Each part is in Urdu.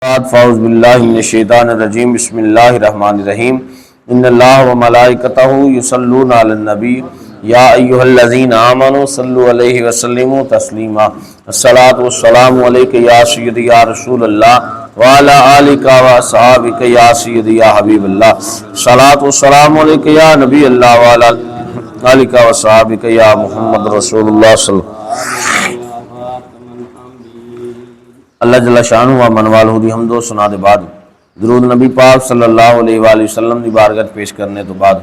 فاعوذ باللہ من الشیطان الرجیم بسم اللہ الرحمن الرحیم ان اللہ و ملائکتہ یصلون علی النبی یا ایہا الذین آمنوا صلوا علیہ وسلموا تسلیما الصلاۃ والسلام علیک یا سیدی یا رسول اللہ وعلی آلک و اصحابک یا سیدی یا حبیب اللہ الصلاۃ والسلام علیک یا نبی اللہ وعلی آلک و اصحابک یا محمد رسول اللہ صلی اللہ علیہ وسلم۔ اللہ جل شانہ و من والہ دی حمد و ثنا دے بعد درود نبی پاک صلی اللہ علیہ وآلہ وسلم دی بارگاہ پیش کرنے تو بعد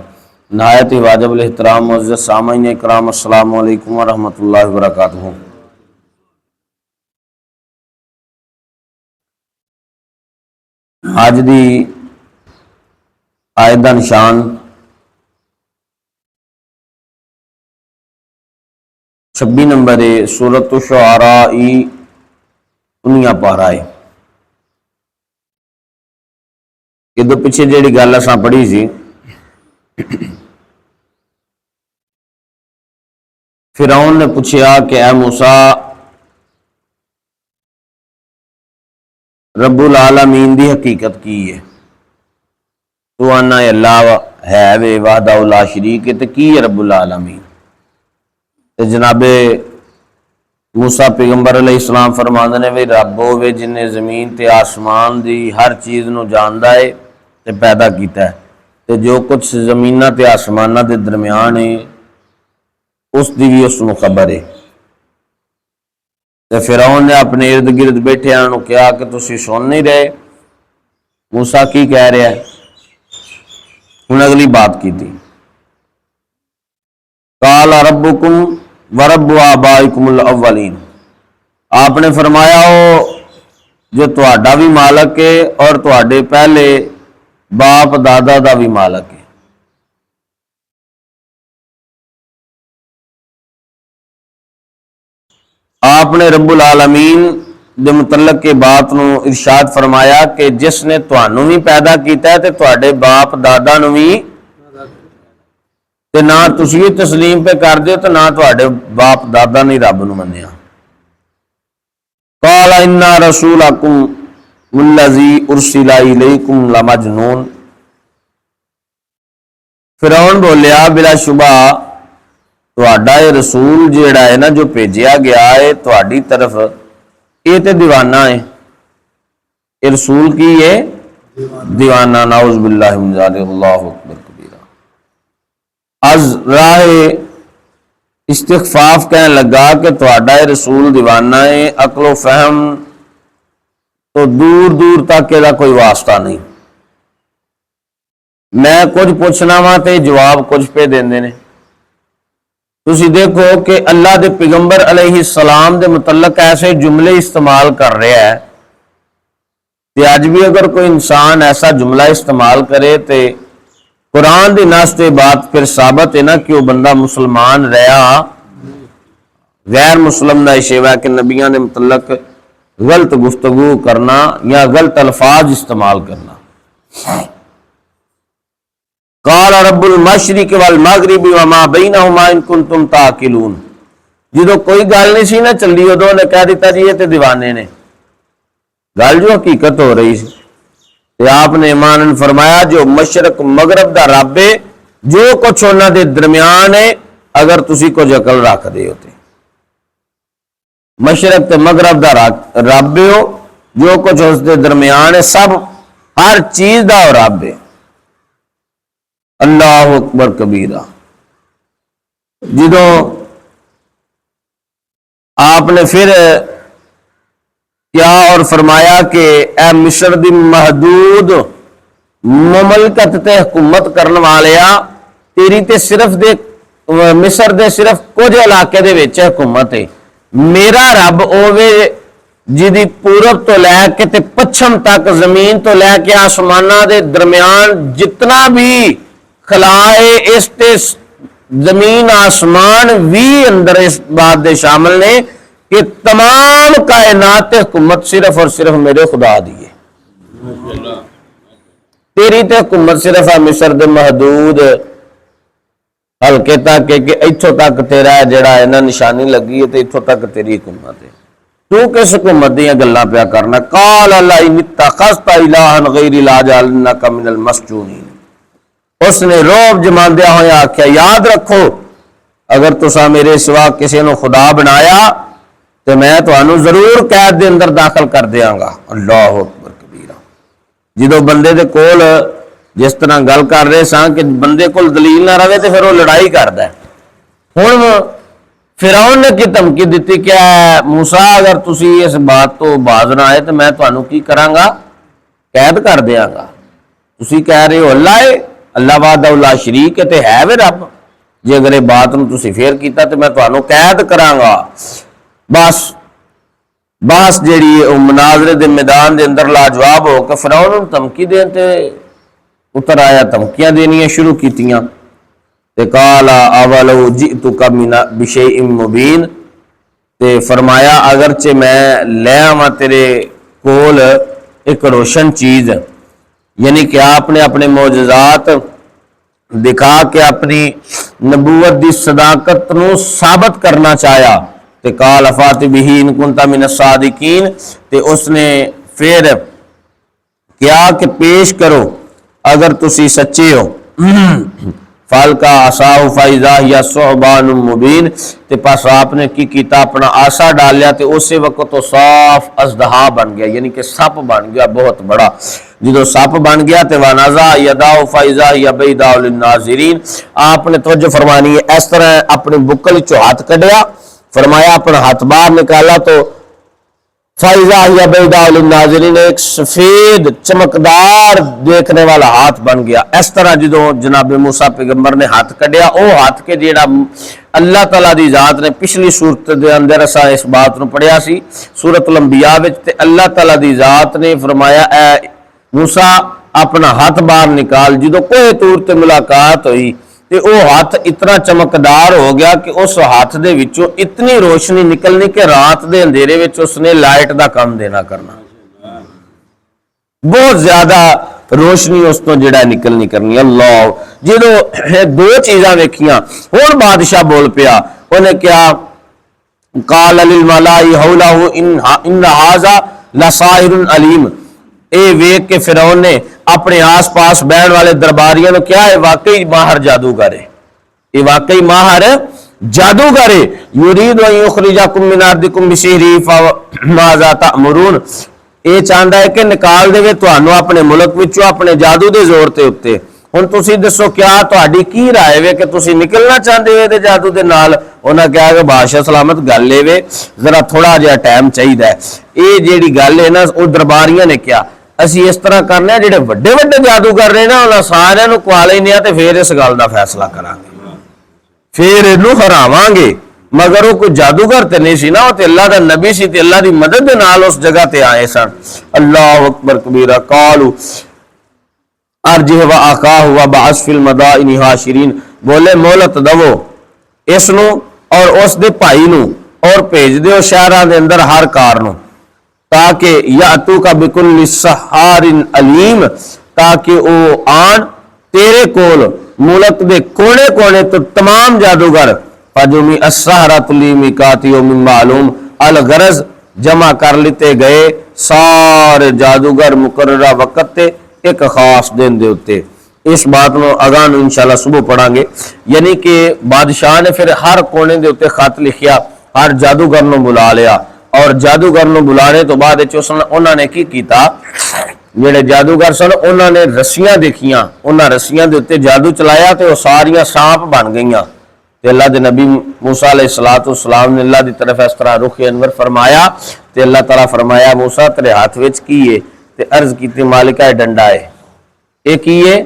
نہایت واجب الاحترام معزز سامعین اکرام السلام علیکم ورحمۃ اللہ وبرکاتہ۔ آج دی آیت دا نشان 26 نمبر سورۃ الشعراء 19 پارا ہے۔ یہ دو پیچھے جیڑی گل اساں پڑھی سی فرعون نے پوچھیا کہ اے موسیٰ رب العالمین دی حقیقت کی ہے؟ تو آنا اللہ ہے وے وحدہ لا شریک ہے، تے کی ہے رب العالمین؟ تے جناب موسیٰ پیغمبر علیہ السلام فرماندے نے وی رب ہوے جن نے زمین تے آسمان دی ہر چیز نو جاندا ہے تے پیدا کیتا ہے، تے جو کچھ زمیناں تے آسماناں دے درمیان ہے اس دی بھی اس نو خبر ہے۔ تے فرعون نے اپنے ارد گرد بیٹھیاں نو کہا کہ تسی سن نہیں رہے موسیٰ کی کہہ رہا ہے؟ ہن اگلی بات کی تھی قال ربکم ورب آبائکم الاولین، آپ نے فرمایا ہو جو تہاڈا بھی مالک ہے اور تہاڈے پہلے باپ دادا دا بھی مالک ہے۔ آپ نے رب العالمین دے متعلق کے بات نو ارشاد فرمایا کہ جس نے تہانوں بھی پیدا کیتا ہے تے تہاڈے باپ دادا نو بھی تے نہ تسی تسلیم پہ کر دیو تے نہ تہاڈے باپ دادا نے رب نو منیا۔ قال ان رسولکم الذی ارسل الیکم لمجنون، فرعون بولیا بلا شبہ تہاڈا یہ رسول جیڑا ہے نا جو بھیجیا گیا ہے تہاڈی طرف یہ تے دیوانہ ہے۔ یہ رسول کی ہے دیوانہ، نعوذ باللہ من ذالک، اللہ اکبر کبیرہ۔ از راہ استخفاف کہنے لگا کہ تہاڈا یہ رسول دیوانہ ہے، عقل و فہم تو دور دور تک یہ کوئی واسطہ نہیں۔ میں کچھ پوچھنا وا تے جواب کچھ پہ دیندے نے۔ تسی دیکھو کہ اللہ دے پیغمبر علیہ السلام دے متعلق ایسے جملے استعمال کر رہا ہے کہ آج بھی اگر کوئی انسان ایسا جملہ استعمال کرے تے قرآن دی نص تے بات پھر ثابت ہے نا کہ وہ بندہ مسلمان رہا، غیر مسلم دا شیوا کہ نبیان دے متعلق غلط گفتگو کرنا یا غلط الفاظ استعمال کرنا۔ قال رب المشرق والمغرب وما بینہما ان کنتم تعقلون، جدو کوئی گل نہیں سی نا چلی ادو نے کہہ دیتا جی یہ تے دیوانے نے، گل جو حقیقت ہو رہی سی تے آپ نے ایمان فرمایا جو مشرق مغرب دا رب ہے جو کچھ انہاں دے درمیان ہے اگر تسی کچھ عقل رکھ دے ہوتے، مشرق تے مغرب دا رب ہو جو کچھ اس دے درمیان ہے سب ہر چیز دا رب ہے، اللہ اکبر کبیرہ۔ جدوں آپ نے پھر کیا اور فرمایا کہ اے مصر دی محدود مملکت تے حکومت کرنے والیا تیری تے صرف دے مصر دے صرف کچھ علاقے دے وچ حکومت ہے، میرا رب اوے جدی پورب تو لے کے تے پچھم تک زمین تو لے کے آسمانہ دے درمیان جتنا بھی خلائے اس تے زمین آسمان بھی اندر اس بات دے شامل نے کہ تمام کائنات حکومت صرف اور صرف میرے خدا دی ہے، تیری تے حکومت صرف ہے مصر دے محدود حلقے تک کہ اتھوں تک تیرا جڑا ہے نا نشانی لگی ہے تے اتھوں تک تیری حکومت ہے۔ تو کس حکومت دیا گلاں پیا کرنا؟ قال لئن اتخذت الہا غیری لاجعلنک من المسجونین، اس نے روب جماندیا ہویا آکھیا یاد رکھو اگر تسا میرے سوا کسی نو خدا بنایا تو میں تانوں ضرور قید دے اندر داخل کر دیاں گا۔ اللہ اکبر کبیرہ۔ جدو بندے دے کول جس طرح گل کر رہے ساں کہ بندے کول دلیل نہ رہے تو پھر وہ لڑائی کردا ہے۔ ہن فرعون نے کی دھمکی دیتی کہ موسیٰ اگر تسی اس بات تو باز نہ آئے تو میں تانوں کی کراں گا؟ قید کر دیاں گا۔ تسی کہہ رہے ہو اللہ ہے، اللہ وحدہ لا شریک ہے تے ہے وے رب، جے اگر یہ بات نو تسی پھر کیتا تو میں تانوں قید کراں گا۔ بس جیڑی مناظرے دے میدان دے اندر لاجواب ہو کہ فرعون نوں دھمکی دین تے اتر آیا، دھمکیاں دینیاں شروع کیتیاں تے قال اولو جئتک بشیء مبین، تے فرمایا اگرچہ میں لے آواں تیرے کول ایک روشن چیز، یعنی کہ آپ نے اپنے معجزات دکھا کے اپنی نبوت دی صداقت نو ثابت کرنا چاہیا تے قال فات بہ ان کنت من الصادقین، تے اس نے پھر کیا کہ پیش کرو اگر تسی سچے ہو۔ فالقا عصاہ فاذا ہی ثعبان مبین، تے پس آپ نے کی کیتا اپنا آسا ڈالیا تے اسی وقت تو صاف اژدہا بن گیا، یعنی کہ سپ بن گیا بہت بڑا۔ جدو سپ بن گیا تے ونزع یدہ فاذا ہی بیضاء للناظرین، آپ نے توجہ فرمانی ہے اس طرح اپنے بکل چو ہاتھ کڈیا، فرمایا اپنا ہاتھ باہر نکالا تو فاذا ہی بیضاء للناظرین، ایک سفید چمکدار دیکھنے والا ہاتھ بن گیا۔ اس طرح جدو جناب موسیٰ پیغمبر نے ہاتھ کڈیا، او ہاتھ کے جیڑا اللہ تعالیٰ دی ذات نے پچھلی صورت دے اندر اسا اس بات نو پڑھیا سی سورۃ الانبیاء وچ، تے اللہ تعالیٰ دی ذات نے فرمایا اے موسیٰ اپنا ہاتھ باہر نکال۔ جدو کوہ طور تے ملاقات ہوئی تے او ہاتھ اتنا چمکدار ہو گیا کہ اس ہاتھ دے وچوں اتنی روشنی نکلنی کہ رات دے اندھیرے وچ اس نے لائٹ دا کام دینا کرنا، بہت زیادہ روشنی اس تو جڑا نکلنی کرنی۔ اللہ جدو دو چیزاں ویکھیاں، ہن بادشاہ بول پیا، انہیں کیا قال للملائ حولہ ان ھذا لساحر علیم، اے ویکھ کے فرعون نے اپنے آس پاس بہن والے درباریوں نے کیا ہے واقعی ماہر جادوگر ہے، یہ واقعی ماہر جادوگر ہے۔ یرید ان یخرجکم من ارضکم بسحرہ فماذا تأمرون، یہ چاہتا ہے کہ نکال دے تانوں اپنے ملک وچوں اپنے جادو دے زور تے اتے۔ ہن تسی دسو کیا تہاڈی کی رائے وے کہ تسی نکلنا چاہتے وے تے جادو دے نال؟ انہاں کہا کہ بادشاہ سلامت گل لے وے ذرا تھوڑا جہا ٹائم چاہیے، یہ جیڑی گل ہے نا وہ درباریاں نے کیا اسی اس طرح کرنے ہیں جڑے وڈے وڈے جادوگر نے نا انہاں سارے نو کوا لینے تے پھر اس گل دا فیصلہ کران گے، پھر اینو ہراواں گے۔ مگر وہ کوئی جادوگر تے نہیں سی نا، وہ تے اللہ دا نبی سی تے اللہ دی مدد دے نال اس جگہ تے آئے سن۔ اللہ اکبر کبیرہ۔ قالوا ارجہ واخاہ وابعث فی المدائن حاشرین، بولے مہلت دو اس نو اور اس دے بھائی نو اور بھیج دیو شہراں دے اندر ہر کار نو، تاکہ یاتوک بکل سحار علیم، تاکہ او آن تیرے کول ملک دے کونے کونے تو تمام جادوگر، فجمی السحرۃ لمیقات یوم معلوم، الغرض جمع کر لیتے گئے سارے جادوگر مقررہ وقت تے ایک خاص دن دے ہوتے۔ اس بات نو اگاں نو انشاءاللہ صبح پڑھاں گے، یعنی کہ بادشاہ نے پھر ہر کونے دے ہوتے خط لکھیا، ہر جادوگر نو بلا لیا، اور جادوگر نو بلانے تو بعد انہوں نے کی کیتا، جڑے جادوگر سن انہوں نے رسیاں دیکھیاں، انہاں رسیاں دے اوتے جادو چلایا تے وہ ساریاں سانپ بن گئیاں، تے اللہ دے نبی موسیٰ علیہ السلام نے اللہ دی طرف اس طرح رخ انور فرمایا تے اللہ تعالیٰ فرمایا موسیٰ تیرے ہاتھ وچ کی ہے؟ تے عرض کیتی مالکہ ڈنڈا ہے، اے کی ہے؟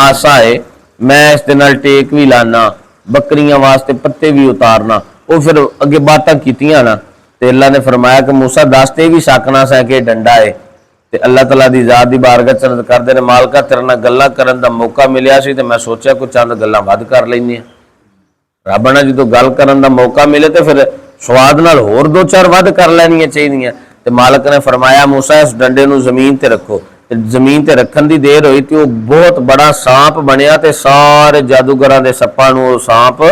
آسا ہے، میں اس دے نال ٹیک بھی لانا، بکریاں واسطے پتے بھی اتارنا۔ وہ پھر اگے باتاں کیتیاں نا تے اللہ نے فرمایا کہ موسیٰ دستے بھی سکنا سا کہ ڈنڈا ہے، تے اللہ تعالیٰ دی ذات دی بارگاہ چرد کردے نے مالکہ تیرے نال گلاں کرن دا موقع ملیا سی تے میں سوچیا کوئی چند گلاں ود کر لینی، رب نے جدو گل کرن دا موقع ملے تے پھر سواد نال ہور دو چار ود کر لینیاں چاہیے۔ تے مالک نے فرمایا موسیٰ اس ڈنڈے نو زمین تے رکھو، زمین تے رکھن دی دیر ہوئی تے وہ بہت بڑا سانپ بنیا تے سارے جادوگراں دے سپاں نو سانپ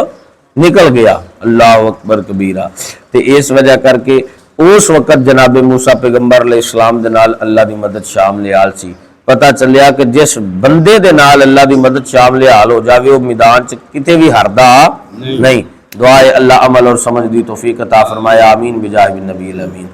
نکل گیا۔ اللہ اکبر کبیرہ۔ تے اس وجہ کر کے اس وقت جناب موسیٰ پیغمبر علیہ السلام دے نال اللہ دی مدد شامل حال سی۔ پتہ چلیا کہ جس بندے دے نال اللہ دی مدد شامل حال ہو جاوے وہ میدان چ کتے بھی ہردا نہیں۔ دعائے اللہ عمل اور سمجھ دی توفیق عطا فرمایا، آمین بجاہ النبی الامین۔